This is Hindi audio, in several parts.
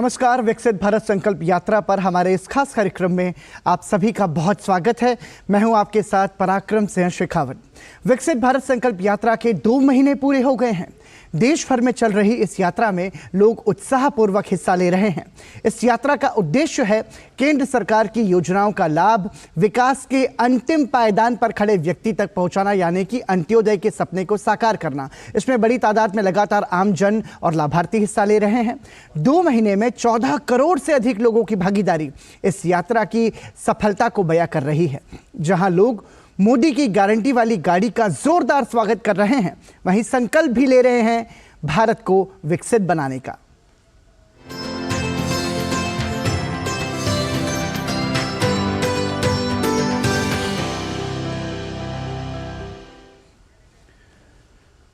नमस्कार। विकसित भारत संकल्प यात्रा पर हमारे इस खास कार्यक्रम में आप सभी का बहुत स्वागत है। मैं हूं आपके साथ पराक्रम सिंह शेखावत। विकसित भारत संकल्प यात्रा के 2 महीने पूरे हो गए हैं। देश भर में चल रही इस यात्रा में लोग उत्साहपूर्वक हिस्सा ले रहे हैं। इस यात्रा का उद्देश्य है केंद्र सरकार की योजनाओं का लाभ विकास के अंतिम पायदान पर खड़े व्यक्ति तक पहुंचाना, यानी कि अंत्योदय के सपने को साकार करना। इसमें बड़ी तादाद में लगातार आमजन और लाभार्थी हिस्सा ले रहे हैं। 2 महीने में 14 करोड़ से अधिक लोगों की भागीदारी इस यात्रा की सफलता को बयां कर रही है। जहां लोग मोदी की गारंटी वाली गाड़ी का जोरदार स्वागत कर रहे हैं, वहीं संकल्प भी ले रहे हैं भारत को विकसित बनाने का।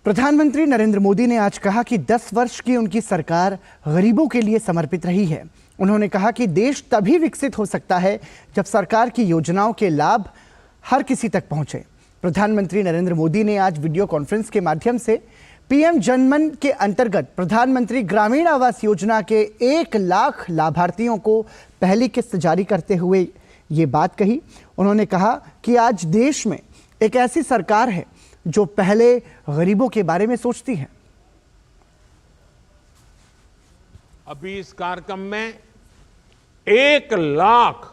प्रधानमंत्री नरेंद्र मोदी ने आज कहा कि 10 वर्ष की उनकी सरकार गरीबों के लिए समर्पित रही है। उन्होंने कहा कि देश तभी विकसित हो सकता है जब सरकार की योजनाओं के लाभ हर किसी तक पहुंचे। प्रधानमंत्री नरेंद्र मोदी ने आज वीडियो कॉन्फ्रेंस के माध्यम से पीएम जनमन के अंतर्गत प्रधानमंत्री ग्रामीण आवास योजना के 1 लाख लाभार्थियों को पहली किस्त जारी करते हुए ये बात कही। उन्होंने कहा कि आज देश में एक ऐसी सरकार है जो पहले गरीबों के बारे में सोचती है। अभी इस कार्यक्रम में 1 लाख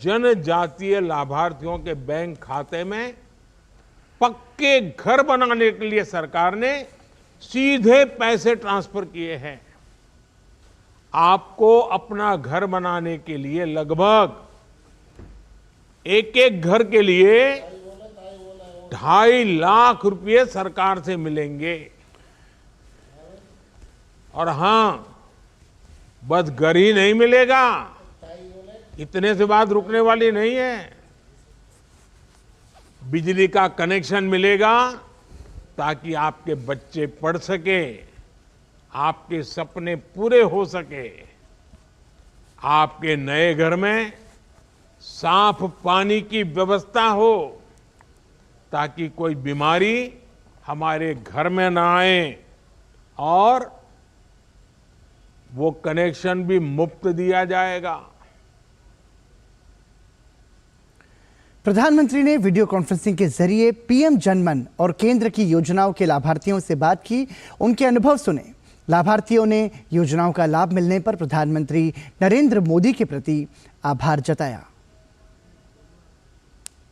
जनजातीय लाभार्थियों के बैंक खाते में पक्के घर बनाने के लिए सरकार ने सीधे पैसे ट्रांसफर किए हैं। आपको अपना घर बनाने के लिए लगभग एक घर के लिए 2.5 लाख रुपए सरकार से मिलेंगे। और हां, बस घर ही नहीं मिलेगा, इतने से बात रुकने वाली नहीं है। बिजली का कनेक्शन मिलेगा ताकि आपके बच्चे पढ़ सके, आपके सपने पूरे हो सके। आपके नए घर में साफ पानी की व्यवस्था हो ताकि कोई बीमारी हमारे घर में ना आए, और वो कनेक्शन भी मुफ्त दिया जाएगा। प्रधानमंत्री ने वीडियो कॉन्फ्रेंसिंग के जरिए पीएम जनमन और केंद्र की योजनाओं के लाभार्थियों से बात की, उनके अनुभव सुने। लाभार्थियों ने योजनाओं का लाभ मिलने पर प्रधानमंत्री नरेंद्र मोदी के प्रति आभार जताया।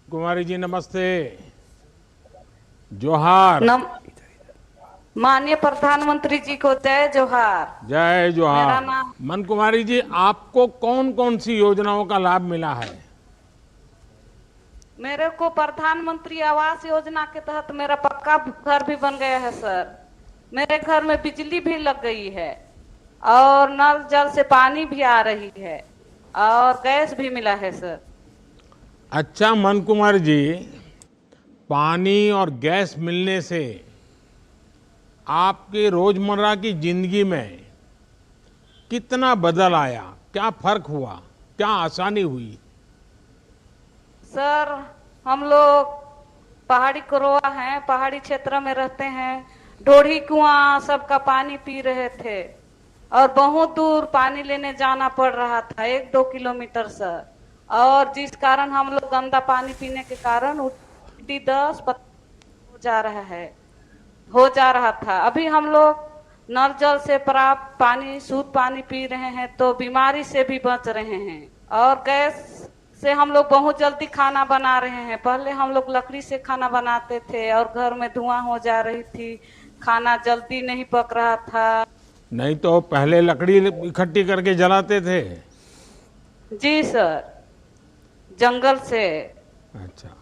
कुमारी जी नमस्ते, जोहार। माननीय प्रधानमंत्री जी को जय जोहार। जय जोहार। मेरा नाम मन कुमारी जी, आपको कौन कौन सी योजनाओं का लाभ मिला है? मेरे को प्रधानमंत्री आवास योजना के तहत मेरा पक्का घर भी बन गया है सर। मेरे घर में बिजली भी लग गई है और नल जल से पानी भी आ रही है और गैस भी मिला है सर। अच्छा मन कुमार जी, पानी और गैस मिलने से आपके रोजमर्रा की जिंदगी में कितना बदल आया? क्या फर्क हुआ? क्या आसानी हुई? सर, हम लोग पहाड़ी कुरोआ हैं, पहाड़ी क्षेत्र में रहते हैं। डोढ़ी कुआं सबका पानी पी रहे थे और बहुत दूर पानी लेने जाना पड़ रहा था, 1-2 किलोमीटर सर। और जिस कारण हम लोग गंदा पानी पीने के कारण उल्टी दस्त हो जा रहा था। अभी हम लोग नल जल से प्राप्त पानी, शुद्ध पानी पी रहे हैं तो बीमारी से भी बच रहे हैं। और गैस से हम लोग बहुत जल्दी खाना बना रहे हैं। पहले हम लोग लकड़ी से खाना बनाते थे और घर में धुआं हो जा रही थी, खाना जल्दी नहीं पक रहा था। नहीं तो पहले लकड़ी इकट्ठी करके जलाते थे? जी सर, जंगल से अच्छा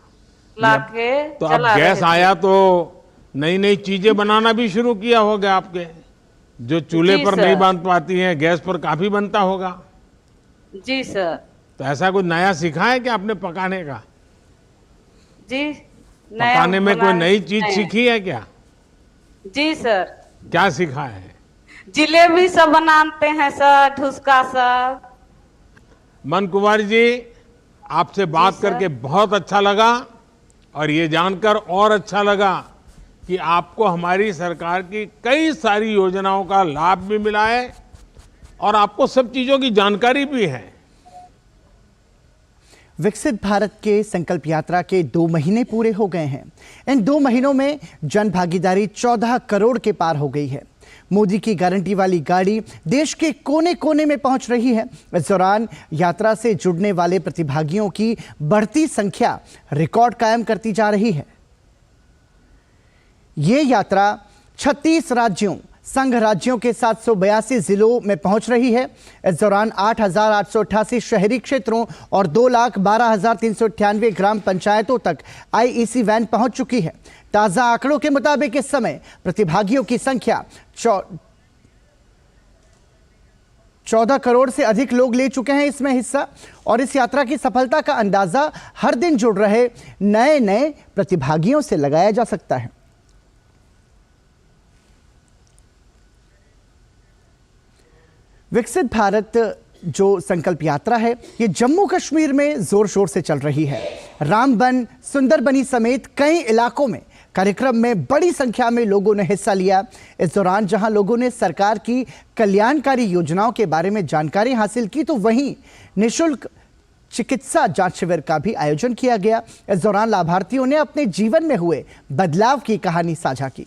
लाके तो अब गैस आया तो नई नई चीजें बनाना भी शुरू किया होगा आपके, जो चूल्हे पर नहीं बन पाती हैं, गैस पर काफी बनता होगा। जी सर। तो ऐसा कुछ नया सीखा है क्या आपने पकाने का? जी, पकाने में कोई नई चीज सीखी है क्या? जी सर। क्या सीखा है? जिलेबी सब बनाते हैं सर, ढुसका सब। मन कुमार जी, आपसे बात करके बहुत अच्छा लगा और ये जानकर और अच्छा लगा कि आपको हमारी सरकार की कई सारी योजनाओं का लाभ भी मिला है और आपको सब चीजों की जानकारी भी है। विकसित भारत के संकल्प यात्रा के 2 महीने पूरे हो गए हैं। इन 2 महीनों में जन भागीदारी 14 करोड़ के पार हो गई है। मोदी की गारंटी वाली गाड़ी देश के कोने कोने में पहुंच रही है। इस दौरान यात्रा से जुड़ने वाले प्रतिभागियों की बढ़ती संख्या रिकॉर्ड कायम करती जा रही है। ये यात्रा 36 राज्यों, संघ राज्यों के 782 जिलों में पहुंच रही है। इस दौरान 8,888 शहरी क्षेत्रों और 2,12,398 ग्राम पंचायतों तक आईईसी वैन पहुंच चुकी है। ताजा आंकड़ों के मुताबिक इस समय प्रतिभागियों की संख्या 14 करोड़ से अधिक लोग ले चुके हैं इसमें हिस्सा। और इस यात्रा की सफलता का अंदाजा हर दिन जुड़ रहे नए प्रतिभागियों से लगाया जा सकता है। विकसित भारत जो संकल्प यात्रा है, ये जम्मू कश्मीर में जोर शोर से चल रही है। रामबन, सुंदरबनी समेत कई इलाकों में कार्यक्रम में बड़ी संख्या में लोगों ने हिस्सा लिया। इस दौरान जहां लोगों ने सरकार की कल्याणकारी योजनाओं के बारे में जानकारी हासिल की, तो वहीं निःशुल्क चिकित्सा जांच शिविर का भी आयोजन किया गया। इस दौरान लाभार्थियों ने अपने जीवन में हुए बदलाव की कहानी साझा की।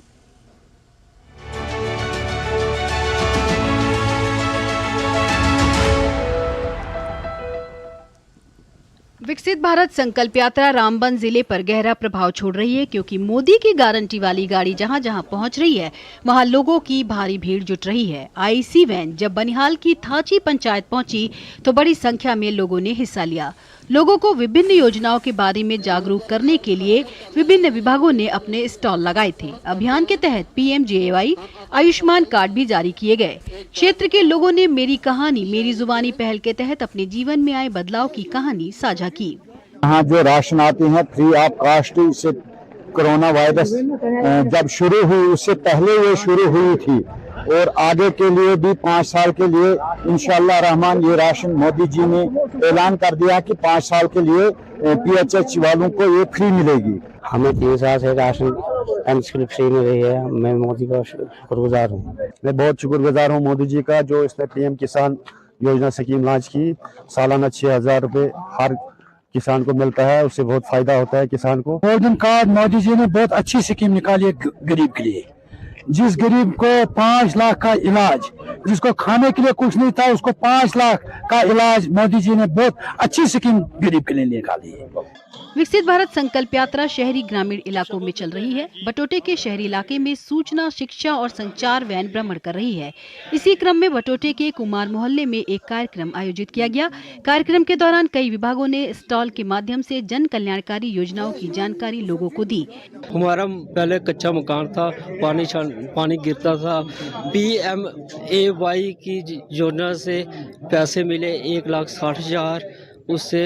विकसित भारत संकल्प यात्रा रामबन जिले पर गहरा प्रभाव छोड़ रही है, क्योंकि मोदी की गारंटी वाली गाड़ी जहां जहां पहुंच रही है, वहां लोगों की भारी भीड़ जुट रही है। आईसी वैन जब बनिहाल की थाची पंचायत पहुंची तो बड़ी संख्या में लोगों ने हिस्सा लिया। लोगों को विभिन्न योजनाओं के बारे में जागरूक करने के लिए विभिन्न विभागों ने अपने स्टॉल लगाए थे। अभियान के तहत पीएमजेएवाई आयुष्मान कार्ड भी जारी किए गए। क्षेत्र के लोगों ने मेरी कहानी मेरी जुबानी पहल के तहत अपने जीवन में आए बदलाव की कहानी साझा की। यहाँ जो राशन आती है फ्री ऑफ कास्ट, से कोरोना वायरस जब शुरू हुई उससे पहले ये शुरू हुई थी, और आगे के लिए भी 5 साल के लिए इंशाअल्लाह रहमान ये राशन मोदी जी ने ऐलान कर दिया कि 5 साल के लिए पीएचएच वालों को ये फ्री मिलेगी। हमें 3 साल से राशन फ्री मिल रही है। मैं मोदी का शुक्रगुजार हूँ। मैं बहुत शुक्रगुजार हूँ मोदी जी का, जो इसने पीएम किसान योजना स्कीम लॉन्च की। सालाना 6,000 रुपए हर किसान को मिलता है, उससे बहुत फायदा होता है किसान को। गोल्डन कार्ड मोदी जी ने बहुत अच्छी स्कीम निकाली है गरीब के लिए। जिस गरीब को 5 लाख का इलाज, जिसको खाने के लिए कुछ नहीं था, उसको 5 लाख का इलाज मोदी जी ने बहुत अच्छी स्कीम गरीब के लिए निकाली है। विकसित भारत संकल्प यात्रा शहरी ग्रामीण इलाकों में चल रही है। बटोटे के शहरी इलाके में सूचना, शिक्षा और संचार वैन भ्रमण कर रही है। इसी क्रम में बटोटे के कुमार मोहल्ले में एक कार्यक्रम आयोजित किया गया। कार्यक्रम के दौरान कई विभागों ने स्टॉल के माध्यम से जन कल्याणकारी योजनाओं की जानकारी लोगों को दी। हमारा पहले कच्चा मकान था, पानी गिरता था। पीएमएवाई की योजना से पैसे मिले 1,60,000, उससे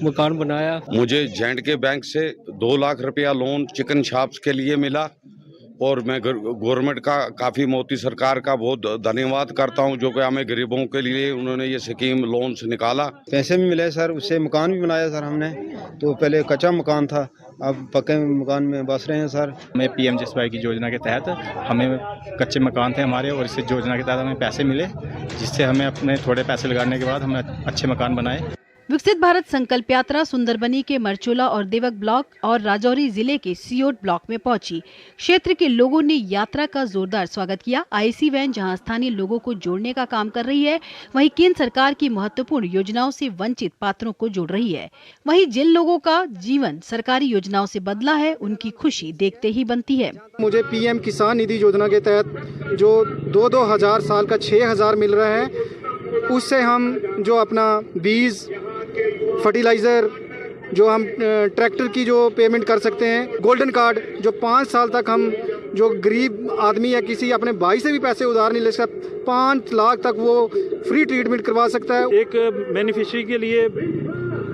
मकान बनाया। मुझे J&K बैंक से 2 लाख रुपया लोन चिकन शॉप्स के लिए मिला, और मैं गवर्नमेंट का काफ़ी मोदी सरकार का बहुत धन्यवाद करता हूं, जो कि हमें गरीबों के लिए उन्होंने ये स्कीम लोन से निकाला। पैसे भी मिले सर, उससे मकान भी बनाया सर हमने। तो पहले कच्चा मकान था, अब पक्के मकान में बस रहे हैं सर। हमें पीएमजेएवाई की योजना के तहत हमें कच्चे मकान थे हमारे, और इस योजना के तहत हमें पैसे मिले, जिससे हमें अपने थोड़े पैसे लगाने के बाद हमने अच्छे मकान बनाए। विकसित भारत संकल्प यात्रा सुंदरबनी के मरचोला और देवक ब्लॉक और राजौरी जिले के सियोट ब्लॉक में पहुंची। क्षेत्र के लोगों ने यात्रा का जोरदार स्वागत किया। आईसी वैन जहां स्थानीय लोगों को जोड़ने का काम कर रही है, वहीं केंद्र सरकार की महत्वपूर्ण योजनाओं से वंचित पात्रों को जोड़ रही है। वहीं जिन लोगों का जीवन सरकारी योजनाओं से बदला है, उनकी खुशी देखते ही बनती है। मुझे पीएम किसान निधि योजना के तहत जो 2-2 हजार साल का 6,000 मिल रहा है, उससे हम जो अपना बीज, फर्टिलाइज़र, जो हम ट्रैक्टर की जो पेमेंट कर सकते हैं। गोल्डन कार्ड जो 5 साल तक हम जो गरीब आदमी या किसी अपने भाई से भी पैसे उधार नहीं ले सकता, 5 लाख तक वो फ्री ट्रीटमेंट करवा सकता है। एक बेनिफिशियरी के लिए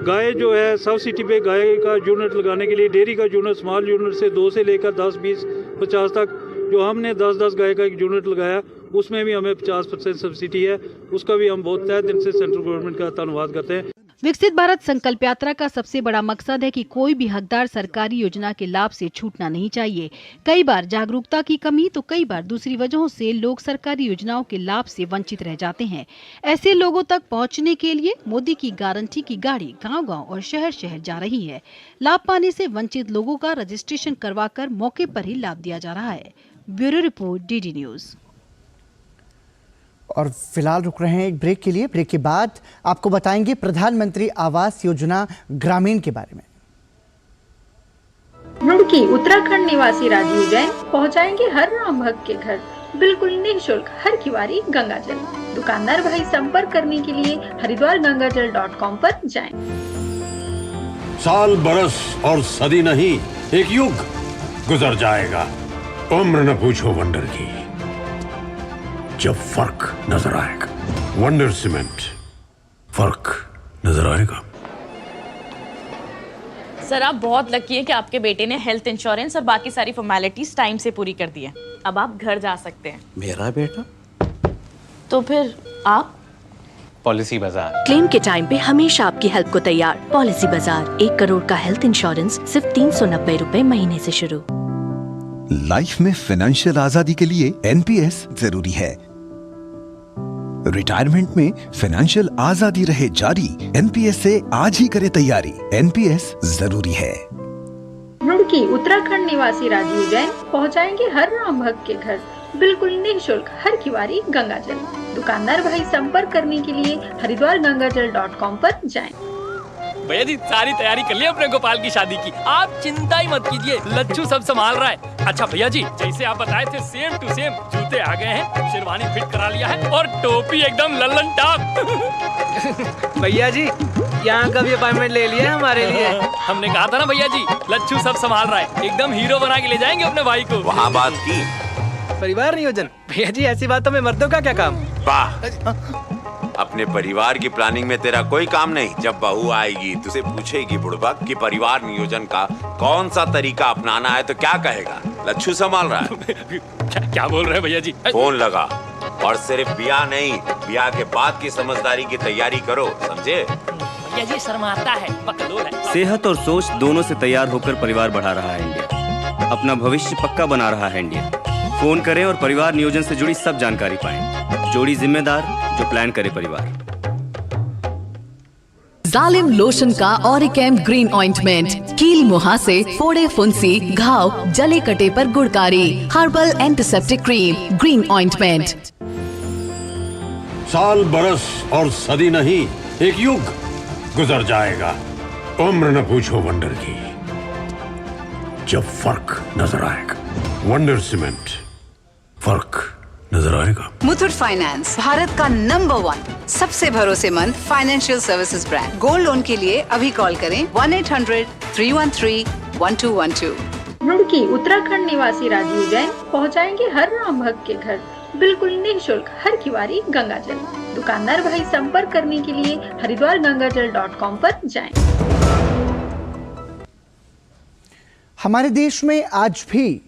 गाय जो है सब्सिडी पे गाय का यूनिट लगाने के लिए डेयरी का यूनिट, स्मॉल यूनिट से 2 से लेकर 10, 20, 50 तक जो हमने 10-10 गाय का एक यूनिट लगाया, उसमें भी हमें 50% सब्सिडी है। उसका भी हम बहुत तहे दिल से सेंट्रल गवर्नमेंट का धन्यवाद करते हैं। विकसित भारत संकल्प यात्रा का सबसे बड़ा मकसद है कि कोई भी हकदार सरकारी योजना के लाभ से छूटना नहीं चाहिए। कई बार जागरूकता की कमी तो कई बार दूसरी वजहों से लोग सरकारी योजनाओं के लाभ से वंचित रह जाते हैं। ऐसे लोगों तक पहुंचने के लिए मोदी की गारंटी की गाड़ी गांव-गांव और शहर-शहर जा रही है। लाभ पाने से वंचित लोगों का रजिस्ट्रेशन करवाकर मौके पर ही लाभ दिया जा रहा है। Bureau report, DD news. और फिलहाल रुक रहे हैं एक ब्रेक के लिए। ब्रेक के बाद आपको बताएंगे प्रधानमंत्री आवास योजना ग्रामीण के बारे में। रुड़की उत्तराखंड निवासी राजीव जैन पहुंचाएंगे हर राम भक्त के घर बिल्कुल निःशुल्क हर किवारी गंगा जल। दुकानदार भाई संपर्क करने के लिए हरिद्वारगंगाजल.com पर जाएं। साल बरस और सदी नहीं, एक युग गुजर जाएगा। उम्र न पूछो वंडर की, जब फर्क नजर आएगा। वंडर सीमेंट, फर्क नजर आएगा। सर, आप बहुत लकी हैं कि आपके बेटे ने हेल्थ इंश्योरेंस और बाकी सारी फॉर्मेलिटीज टाइम से पूरी कर दी है। अब आप घर जा सकते हैं। मेरा बेटा? तो फिर आप? पॉलिसी बाजार। क्लेम के टाइम पे हमेशा आपकी हेल्प को तैयार। पॉलिसी बाजार, 1 करोड़ का हेल्थ इंश्योरेंस सिर्फ 390 रुपए महीने से शुरू। लाइफ में फाइनेंशियल आजादी के लिए एनपीएस जरूरी है। रिटायरमेंट में फाइनेंशियल आजादी रहे जारी, एनपीएस से आज ही करे तैयारी। एनपीएस जरूरी है। रुड़की उत्तराखंड निवासी राजीव जैन पहुंचाएंगे हर राम भक्त के घर बिल्कुल निःशुल्क हर किवारी गंगा जल। दुकानदार भाई संपर्क करने के लिए हरिद्वारगंगाजल.com पर जाएं। भैया जी, सारी तैयारी कर ली अपने गोपाल की शादी की। आप चिंता ही मत कीजिए, लच्छू सब संभाल रहा है। अच्छा भैया जी, जैसे आप बताए थे सेम टू सेम जूते आ गए हैं, शेरवानी फिट करा लिया है और टोपी एकदम लल्लन टॉप। भैया जी, यहाँ का भी अपॉइंटमेंट ले लिया है हमारे लिए। हमने कहा था ना भैया जी, लच्छू सब संभाल रहा है, एकदम हीरो बना के ले जाएंगे अपने भाई को। वहाँ बात की परिवार नियोजन। भैया जी, ऐसी बातों में मर्दों का क्या काम? वाह, अपने परिवार की प्लानिंग में तेरा कोई काम नहीं। जब बहू आएगी तुझसे पूछेगी बुड़बक कि परिवार नियोजन का कौन सा तरीका अपनाना है तो क्या कहेगा? लच्छू संभाल रहा है। क्या बोल रहे हैं भैया जी? फोन लगा और सिर्फ ब्याह नहीं, ब्याह के बाद की समझदारी की तैयारी करो, समझे? भैया जी शर्माता है, बकलोल है। सेहत और सोच दोनों से तैयार होकर परिवार बढ़ा रहा है इंडिया। अपना भविष्य पक्का बना रहा है इंडिया। फोन करें और परिवार नियोजन से जुड़ी सब जानकारी पाएं। जोड़ी जिम्मेदार जो प्लान करे परिवार। जालिम लोशन का ऑरिकेम ग्रीन ऑइंटमेंट, कील मुहासे, फोड़े फुंसी, घाव, जले कटे पर गुड़कारी, herbal antiseptic cream, green ointment. साल बरस और सदी नहीं, एक युग गुजर जाएगा। उम्र न पूछो वंडर की, जब फर्क नजर आएगा। वंडर सीमेंट, फर्क नजर आएगा। मुथूट फाइनेंस, भारत का नंबर 1 सबसे भरोसेमंद financial services brand. Gold loan के लिए अभी कॉल करें 1-800-313-1212। रुड़की उत्तराखंड निवासी राजीव जैन पहुंचाएंगे हर राम भक्त के घर बिल्कुल निःशुल्क हर किवारी गंगा जल। दुकानदार भाई संपर्क करने के लिए हरिद्वारगंगाजल.com पर जाएं। हमारे देश में आज भी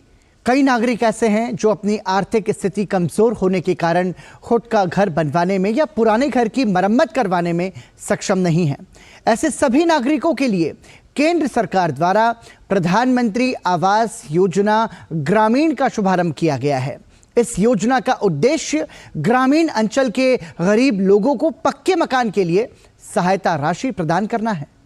कई नागरिक ऐसे हैं जो अपनी आर्थिक स्थिति कमजोर होने के कारण खुद का घर बनवाने में या पुराने घर की मरम्मत करवाने में सक्षम नहीं हैं। ऐसे सभी नागरिकों के लिए केंद्र सरकार द्वारा प्रधानमंत्री आवास योजना ग्रामीण का शुभारंभ किया गया है। इस योजना का उद्देश्य ग्रामीण अंचल के गरीब लोगों को पक्के मकान के लिए सहायता राशि प्रदान करना है।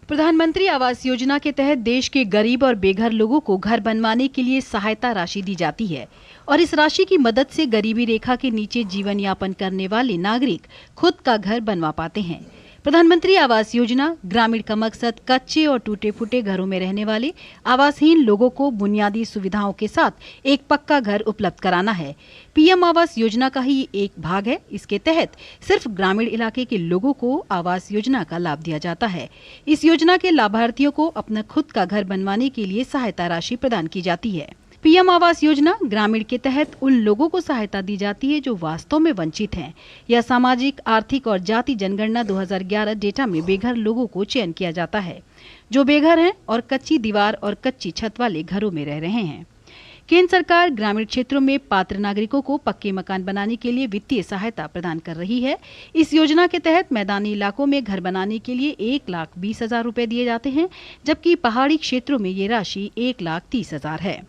प्रधानमंत्री आवास योजना के तहत देश के गरीब और बेघर लोगों को घर बनवाने के लिए सहायता राशि दी जाती है और इस राशि की मदद से गरीबी रेखा के नीचे जीवन यापन करने वाले नागरिक खुद का घर बनवा पाते हैं। प्रधानमंत्री आवास योजना ग्रामीण का मकसद कच्चे और टूटे फूटे घरों में रहने वाले आवासहीन लोगों को बुनियादी सुविधाओं के साथ एक पक्का घर उपलब्ध कराना है। पीएम आवास योजना का ही एक भाग है। इसके तहत सिर्फ ग्रामीण इलाके के लोगों को आवास योजना का लाभ दिया जाता है। इस योजना के लाभार्थियों को अपना खुद का घर बनवाने के लिए सहायता राशि प्रदान की जाती है। पीएम आवास योजना ग्रामीण के तहत उन लोगों को सहायता दी जाती है जो वास्तव में वंचित हैं। यह सामाजिक, आर्थिक और जाति जनगणना 2011 डेटा में बेघर लोगों को चयन किया जाता है जो बेघर हैं और कच्ची दीवार और कच्ची छत वाले घरों में रह रहे हैं। केंद्र सरकार ग्रामीण क्षेत्रों में पात्र नागरिकों को पक्के मकान बनाने के लिए वित्तीय सहायता प्रदान कर रही है। इस योजना के तहत मैदानी इलाकों में घर बनाने के लिए 1,20,000 रुपए दिए जाते हैं, जबकि पहाड़ी क्षेत्रों में ये राशि 1,30,000 है।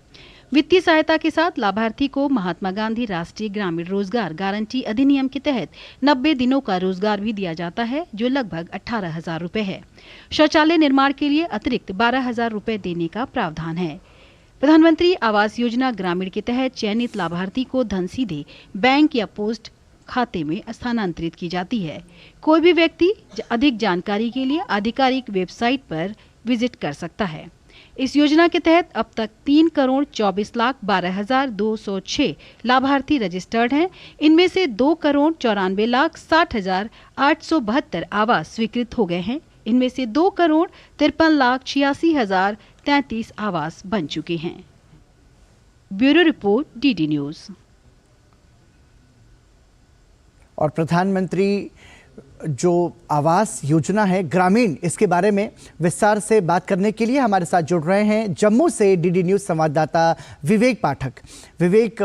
वित्तीय सहायता के साथ लाभार्थी को महात्मा गांधी राष्ट्रीय ग्रामीण रोजगार गारंटी अधिनियम के तहत 90 दिनों का रोजगार भी दिया जाता है, जो लगभग 18,000 रुपए है। शौचालय निर्माण के लिए अतिरिक्त 12,000 रुपए देने का प्रावधान है। प्रधानमंत्री आवास योजना ग्रामीण के तहत चयनित लाभार्थी को धन सीधे बैंक या पोस्ट खाते में स्थानांतरित की जाती है। कोई भी व्यक्ति अधिक जानकारी के लिए आधिकारिक वेबसाइट पर विजिट कर सकता है। इस योजना के तहत अब तक 3,24,12,206 लाभार्थी रजिस्टर्ड हैं। इनमें से 2,94,60,872 आवास स्वीकृत हो गए हैं। इनमें से 2,53,86,033 आवास बन चुके हैं। Bureau report, DD news. और प्रधानमंत्री जो आवास योजना है ग्रामीण, इसके बारे में विस्तार से बात करने के लिए हमारे साथ जुड़ रहे हैं जम्मू से डीडी न्यूज़ संवाददाता विवेक पाठक। विवेक,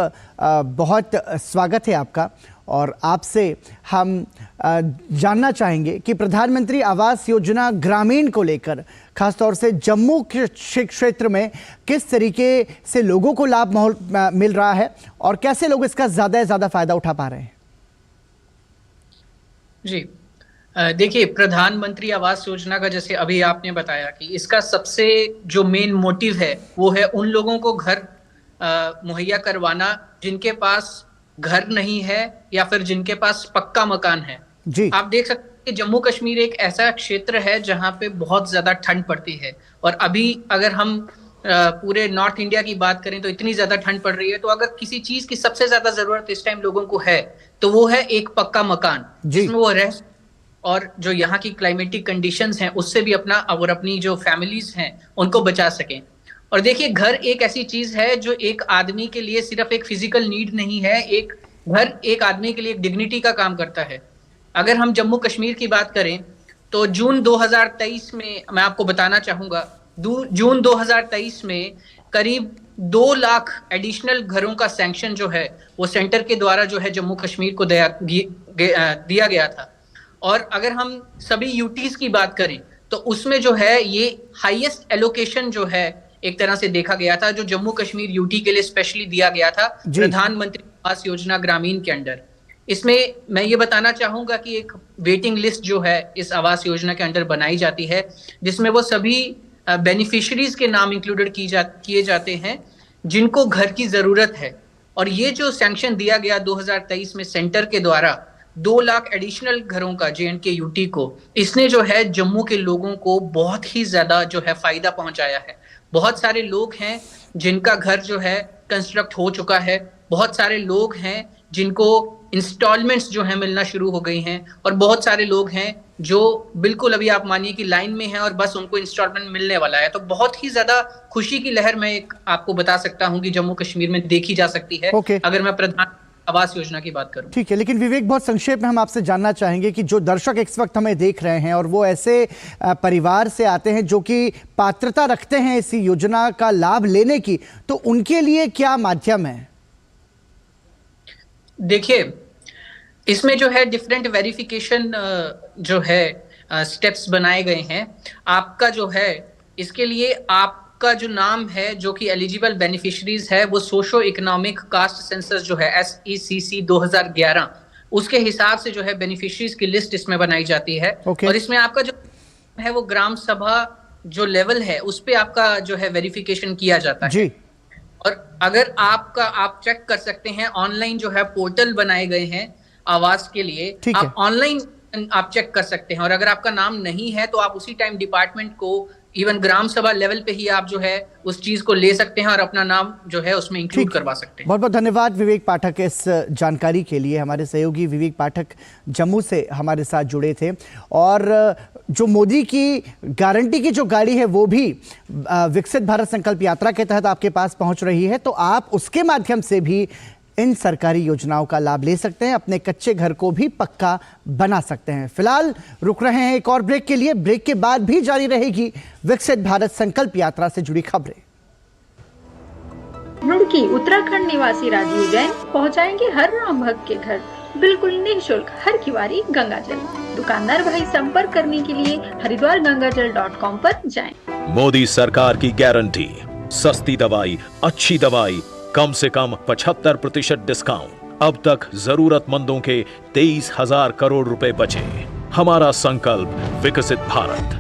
बहुत स्वागत है आपका। और आपसे हम जानना चाहेंगे कि प्रधानमंत्री आवास योजना ग्रामीण को लेकर खासतौर से जम्मू क्षेत्र में किस तरीके से लोगों को लाभ मिल रहा है और कैसे लोग इसका ज़्यादा से ज़्यादा फ़ायदा उठा पा रहे हैं। जी देखिए, प्रधानमंत्री आवास योजना का जैसे अभी आपने बताया कि इसका सबसे जो मेन मोटिव है वो है उन लोगों को घर मुहैया करवाना जिनके पास घर नहीं है या फिर जिनके पास पक्का मकान है। जी। आप देख सकते हैं कि जम्मू कश्मीर एक ऐसा क्षेत्र है जहां पे बहुत ज्यादा ठंड पड़ती है, और अभी अगर हम पूरे नॉर्थ इंडिया की बात करें तो इतनी ज्यादा ठंड पड़ रही है, तो अगर किसी चीज की सबसे ज्यादा जरूरत इस टाइम लोगों को है तो वो है एक पक्का मकान जिसमें वो रह और जो यहाँ की क्लाइमेटिक कंडीशंस हैं उससे भी अपना और अपनी जो फैमिलीज हैं उनको बचा सकें। और देखिए, घर एक ऐसी चीज है जो एक आदमी के लिए सिर्फ एक फिजिकल नीड नहीं है, एक घर एक आदमी के लिए एक डिग्निटी का काम करता है। अगर हम जम्मू कश्मीर की बात करें तो जून 2023 में मैं आपको बताना चाहूंगा, जून 2023 में करीब 2 लाख एडिशनल घरों का सैंक्शन जो है वो सेंटर के द्वारा जो है जम्मू कश्मीर को दिया गया था। और अगर हम सभी यूटीज की बात करें तो उसमें जो है ये हाईएस्ट एलोकेशन जो है एक तरह से देखा गया था, जो जम्मू कश्मीर यूटी के लिए स्पेशली दिया गया था प्रधानमंत्री आवास योजना ग्रामीण के अंडर। इसमें मैं ये बताना चाहूंगा कि एक वेटिंग लिस्ट जो है इस आवास योजना के अंडर बनाई जाती है, जिसमें वो सभी बेनिफिशियरीज के नाम इंक्लूडेड किए जाते हैं जिनको घर की जरूरत है। और ये जो सैंक्शन दिया गया 2023 में सेंटर के द्वारा 2 लाख एडिशनल घरों का J&K यूटी को, इसने जो है जम्मू के लोगों को बहुत ही ज्यादा जो है फायदा पहुंचाया है। बहुत सारे लोग हैं जिनका घर जो है कंस्ट्रक्ट हो चुका है, बहुत सारे लोग हैं जिनको इंस्टॉलमेंट्स जो है मिलना शुरू हो गई हैं, और बहुत सारे लोग हैं जो बिल्कुल अभी आप मानिए कि लाइन में हैं और बस उनको इंस्टॉलमेंट मिलने वाला है। तो बहुत ही ज्यादा खुशी की लहर मैं एक आपको बता सकता हूं कि जम्मू कश्मीर में देखी जा सकती है। अगर मैं प्रधान आवास योजना की बात करूं। ठीक है, लेकिन विवेक, बहुत संक्षेप में हम आपसे जानना चाहेंगे कि जो दर्शक इस वक्त हमें देख रहे हैं और वो ऐसे परिवार से आते हैं जो कि पात्रता रखते हैं इस योजना का लाभ लेने की, तो उनके लिए क्या माध्यम है? देखिए, इसमें जो है डिफरेंट वेरिफिकेशन जो है स्टेप्स बनाए गए हैं। आपका जो है इसके लिए आपका जो नाम है जो कि एलिजिबल बेनिफिशरीज है वो सोशो इकोनॉमिक कास्ट सेंसस जो है SECC 2011 उसके हिसाब से जो है बेनिफिशरीज की लिस्ट इसमें बनाई जाती है। और इसमें आपका जो है वो ग्राम सभा जो लेवल है उस पे आपका जो है वेरिफिकेशन किया जाता है। जी। और अगर आप चेक कर सकते हैं, ऑनलाइन जो है पोर्टल बनाए गए हैं आवास के लिए, आप ऑनलाइन आप चेक कर सकते हैं। और अगर आपका नाम नहीं है तो आप उसी टाइम डिपार्टमेंट को इवन ग्राम सभा लेवल पे ही आप जो है उस चीज को ले सकते हैं और अपना नाम जो है उसमें इंक्लूड करवा सकते हैं। बहुत बहुत धन्यवाद विवेक पाठक इस जानकारी के लिए। हमारे सहयोगी विवेक पाठक जम्मू से हमारे साथ जुड़े थे। और जो मोदी की गारंटी की जो गाड़ी है वो भी विकसित भारत संकल्प यात्रा के तहत आपके पास पहुंच रही है, तो आप उसके माध्यम से भी इन सरकारी योजनाओं का लाभ ले सकते हैं, अपने कच्चे घर को भी पक्का बना सकते हैं। फिलहाल रुक रहे हैं एक और ब्रेक के लिए। ब्रेक के बाद भी जारी रहेगी विकसित भारत संकल्प यात्रा से जुड़ी खबरें। रुड़की उत्तराखंड निवासी राजीव जैन पहुंचाएंगे हर राम भक्त के घर बिल्कुल निःशुल्क हर किवारी गंगाजल। दुकानदार भाई संपर्क करने के लिए हरिद्वारगंगाजल.com पर जाएं। मोदी सरकार की गारंटी, सस्ती दवाई, अच्छी दवाई, कम से कम 75% डिस्काउंट। अब तक जरूरतमंदों के 23,000 करोड़ रुपए बचे। हमारा संकल्प विकसित भारत।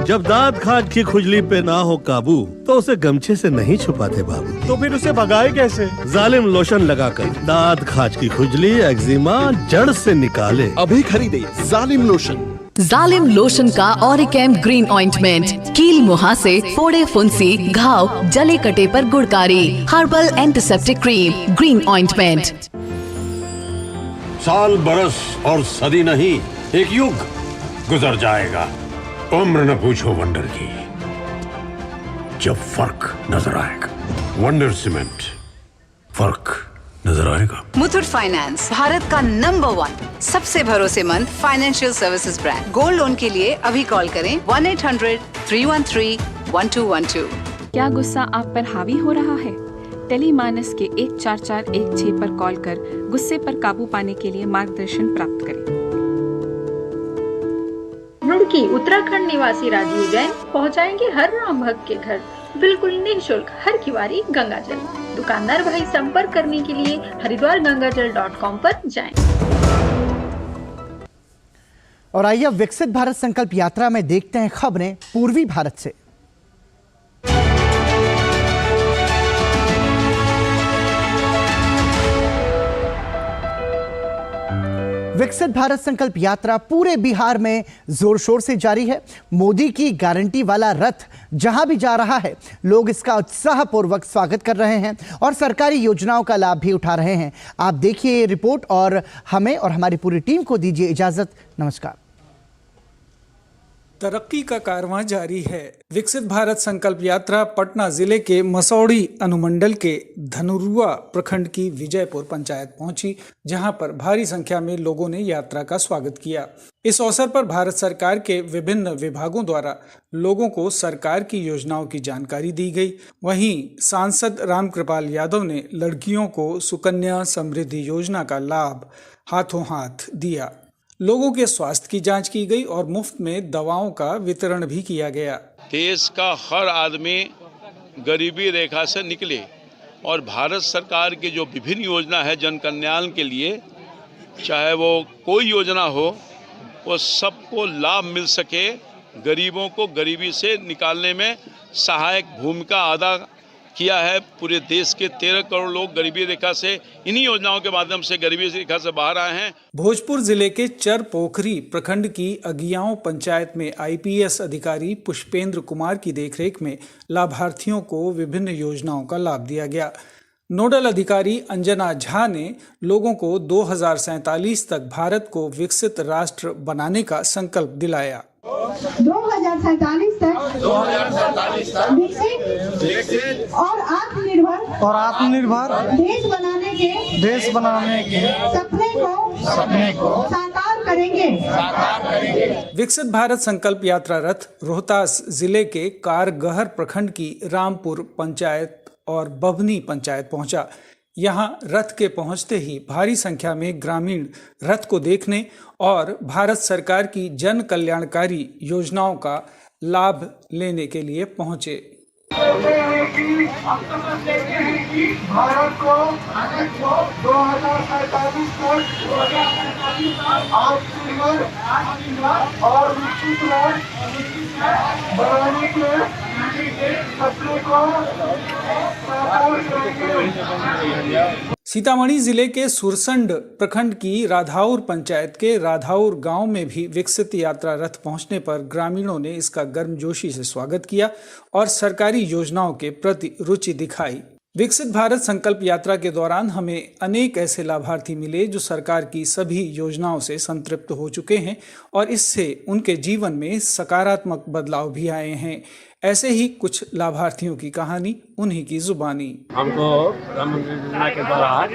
जब दांत खाज की खुजली पे ना हो काबू तो उसे गमछे से नहीं छुपाते बाबू, तो फिर उसे भगाए कैसे? जालिम लोशन लगाकर दांत खाज की खुजली, एक्जिमा जड़ से निकाले। अभी खरीदे जालिम लोशन। जालिम लोशन का ऑरिकैम ग्रीन ऑइंटमेंट कील मुहासे, फोड़े फुंसी, घाव, जले कटे पर गुड़कारी। Herbal antiseptic cream green ointment. साल बरस और सदी नहीं, एक युग गुजर जाएगा। उम्र न पूछो वंडर की, जब फर्क नजर आएगा। वंडर सीमेंट, फर्क नजर आएगा। मुथूट फाइनेंस भारत का नंबर 1 सबसे भरोसेमंद financial services brand. Gold loan के लिए अभी कॉल करें 1-800-313-1212। क्या गुस्सा आप पर हावी हो रहा है? टेलीमानस के 14416 पर कॉल कर गुस्से पर काबू पाने के लिए मार्गदर्शन प्राप्त करें। रुड़की उत्तराखंड निवासी राजीव जैन पहुंचाएंगे हर राम भक्त के घर बिल्कुल निःशुल्क हर किवारी गंगाजल। दुकानदार भाई संपर्क करने के लिए हरिद्वारगंगाजल.com पर जाएं। और आइए अब विकसित भारत संकल्प यात्रा में देखते हैं खबरें पूर्वी भारत से। विकसित भारत संकल्प यात्रा पूरे बिहार में जोर शोर से जारी है। मोदी की गारंटी वाला रथ जहां भी जा रहा है, लोग इसका उत्साहपूर्वक स्वागत कर रहे हैं और सरकारी योजनाओं का लाभ भी उठा रहे हैं। आप देखिए ये रिपोर्ट और हमें और हमारी पूरी टीम को दीजिए इजाजत। नमस्कार। तरक्की का कारवां जारी है। विकसित भारत संकल्प यात्रा पटना जिले के मसौड़ी अनुमंडल के धनुरुआ प्रखंड की विजयपुर पंचायत पहुंची, जहां पर भारी संख्या में लोगों ने यात्रा का स्वागत किया। इस अवसर पर भारत सरकार के विभिन्न विभागों द्वारा लोगों को सरकार की योजनाओं की जानकारी दी गई। वहीं सांसद रामकृपाल यादव ने लड़कियों को सुकन्या समृद्धि योजना का लाभ हाथों हाथ दिया। लोगों के स्वास्थ्य की जांच की गई और मुफ्त में दवाओं का वितरण भी किया गया। देश का हर आदमी गरीबी रेखा से निकले और भारत सरकार की जो विभिन्न योजना है जन कल्याण के लिए, चाहे वो कोई योजना हो, वो सबको लाभ मिल सके, गरीबों को गरीबी से निकालने में सहायक भूमिका अदा किया है। पूरे देश के 13 करोड़ लोग गरीबी रेखा से इन्हीं योजनाओं के माध्यम से गरीबी रेखा से बाहर आए हैं। भोजपुर जिले के चरपोखरी प्रखंड की अगियाओं पंचायत में आईपीएस अधिकारी पुष्पेंद्र कुमार की देखरेख में लाभार्थियों को विभिन्न योजनाओं का लाभ दिया गया। नोडल अधिकारी अंजना झा ने लोगों को 2047 तक भारत को विकसित राष्ट्र बनाने का संकल्प दिलाया। 2047 तक विकसित और आत्मनिर्भर देश बनाने के सपने को साकार करेंगे। विकसित भारत संकल्प यात्रा रथ रोहतास जिले के कारगहर प्रखंड की रामपुर पंचायत और बभनी पंचायत पहुंचा। यहां रथ के पहुंचते ही भारी संख्या में ग्रामीण रथ को देखने और भारत सरकार की जन कल्याणकारी योजनाओं का लाभ लेने के लिए पहुंचे। भारत को 2047 और विकसित बनाने के सपने को सीतामढ़ी जिले के सुरसंड प्रखंड की राधाउर पंचायत के राधाउर गांव में भी विकसित यात्रा रथ पहुंचने पर ग्रामीणों ने इसका गर्मजोशी से स्वागत किया और सरकारी योजनाओं के प्रति रुचि दिखाई। विकसित भारत संकल्प यात्रा के दौरान हमें अनेक ऐसे लाभार्थी मिले जो सरकार की सभी योजनाओं से संतृप्त हो चुके हैं और इससे उनके जीवन में सकारात्मक बदलाव भी आए हैं। ऐसे ही कुछ लाभार्थियों की कहानी उन्हीं की जुबानी। हमको प्रधानमंत्री योजना के द्वारा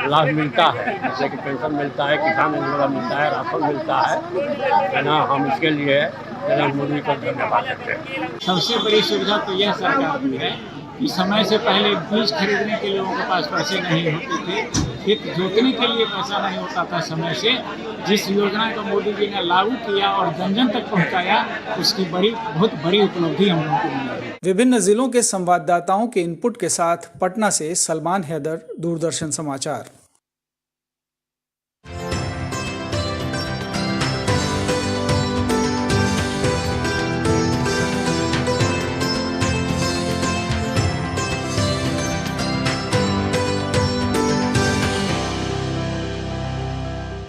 लाभ मिलता है, जैसे कि पेंशन मिलता है, किसान योजना मिलता है, राशन मिलता है ना। हम इसके लिए नरेंद्र मोदी का धन्यवाद देते हैं। सबसे बड़ी सुविधा तो यह सरकार की है कि समय से पहले बीज खरीदने के लोगों के पास पैसे नहीं होते थे, खेत जोतने के लिए पैसा नहीं होता था समय से। जिस योजना को मोदी जी ने लागू किया और जन जन तक पहुंचाया, उसकी बहुत बड़ी उपलब्धि हम लोगों को मिली है। विभिन्न जिलों के संवाददाताओं के इनपुट के साथ पटना से सलमान हैदर, दूरदर्शन समाचार।